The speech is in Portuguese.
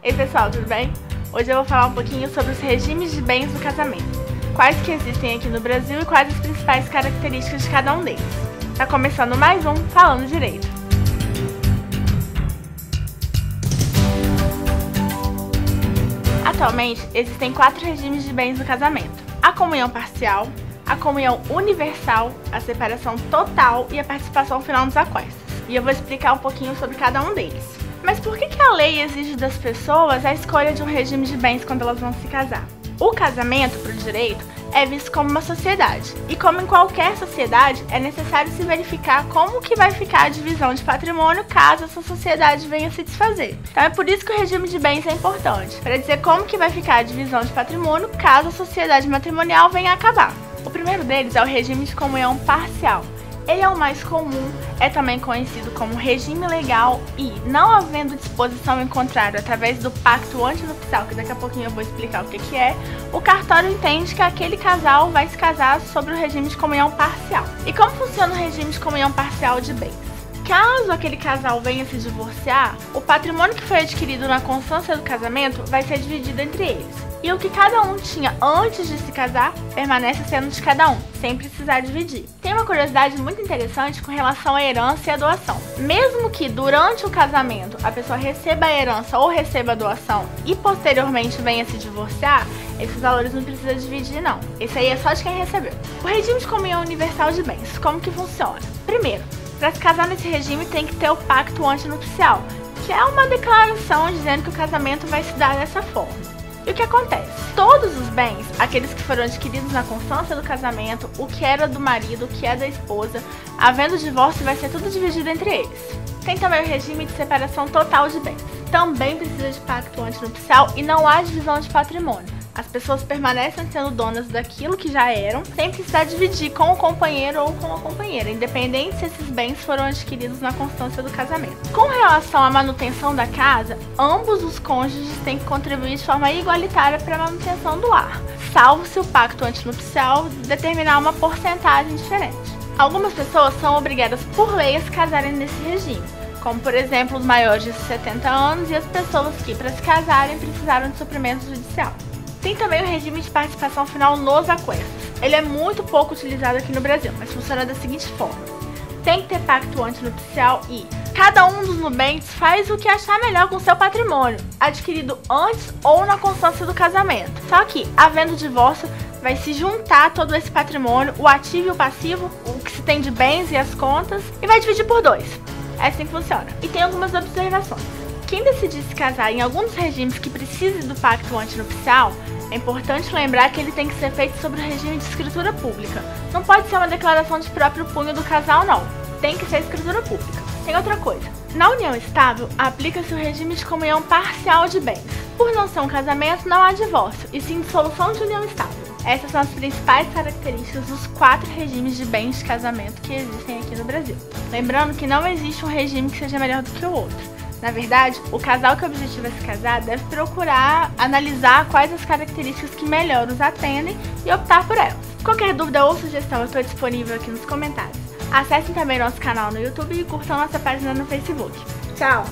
Ei pessoal, tudo bem? Hoje eu vou falar um pouquinho sobre os regimes de bens do casamento, quais que existem aqui no Brasil e quais as principais características de cada um deles. Tá começando mais um Falando Direito. Atualmente, existem 4 regimes de bens do casamento: a comunhão parcial, a comunhão universal, a separação total e a participação final nos aquestos. E eu vou explicar um pouquinho sobre cada um deles. Mas por que a lei exige das pessoas a escolha de um regime de bens quando elas vão se casar? O casamento, para o direito, é visto como uma sociedade. E como em qualquer sociedade, é necessário se verificar como que vai ficar a divisão de patrimônio caso essa sociedade venha a se desfazer. Então é por isso que o regime de bens é importante, para dizer como que vai ficar a divisão de patrimônio caso a sociedade matrimonial venha a acabar. O primeiro deles é o regime de comunhão parcial. Ele é o mais comum, é também conhecido como regime legal e, não havendo disposição em contrário através do pacto antinupcial, que daqui a pouquinho eu vou explicar o que é, o cartório entende que aquele casal vai se casar sobre o regime de comunhão parcial. E como funciona o regime de comunhão parcial de bens? Caso aquele casal venha se divorciar, o patrimônio que foi adquirido na constância do casamento vai ser dividido entre eles. E o que cada um tinha antes de se casar permanece sendo de cada um, sem precisar dividir. Tem uma curiosidade muito interessante com relação à herança e à doação. Mesmo que durante o casamento a pessoa receba a herança ou receba a doação e posteriormente venha se divorciar, esses valores não precisa dividir não. Esse aí é só de quem recebeu. O regime de comunhão universal de bens, como que funciona? Primeiro, para se casar nesse regime tem que ter o pacto antinupcial, que é uma declaração dizendo que o casamento vai se dar dessa forma. E o que acontece? Todos os bens, aqueles que foram adquiridos na constância do casamento, o que era do marido, o que é da esposa, havendo divórcio, vai ser tudo dividido entre eles. Tem também o regime de separação total de bens. Também precisa de pacto antinupcial e não há divisão de patrimônio. As pessoas permanecem sendo donas daquilo que já eram, sem precisar dividir com o companheiro ou com a companheira, independente se esses bens foram adquiridos na constância do casamento. Com relação à manutenção da casa, ambos os cônjuges têm que contribuir de forma igualitária para a manutenção do lar, salvo se o pacto antinupcial determinar uma porcentagem diferente. Algumas pessoas são obrigadas por lei a se casarem nesse regime, como por exemplo os maiores de 70 anos e as pessoas que, para se casarem, precisaram de suprimento judicial. Tem também o regime de participação final nos aquestos. Ele é muito pouco utilizado aqui no Brasil, mas funciona da seguinte forma: tem que ter pacto antinupcial e cada um dos nubentes faz o que achar melhor com seu patrimônio, adquirido antes ou na constância do casamento. Só que, havendo divórcio, vai se juntar todo esse patrimônio, o ativo e o passivo, o que se tem de bens e as contas, e vai dividir por 2. É assim que funciona. E tem algumas observações. Quem decidir se casar em algum dos regimes que precise do pacto antinupcial, é importante lembrar que ele tem que ser feito sobre o regime de escritura pública. Não pode ser uma declaração de próprio punho do casal, não. Tem que ser escritura pública. Tem outra coisa. Na união estável, aplica-se o regime de comunhão parcial de bens. Por não ser um casamento, não há divórcio, e sim dissolução de união estável. Essas são as principais características dos 4 regimes de bens de casamento que existem aqui no Brasil. Lembrando que não existe um regime que seja melhor do que o outro. Na verdade, o casal que objetiva se casar deve procurar analisar quais as características que melhor os atendem e optar por elas. Qualquer dúvida ou sugestão eu estou disponível aqui nos comentários. Acessem também nosso canal no YouTube e curtam nossa página no Facebook. Tchau!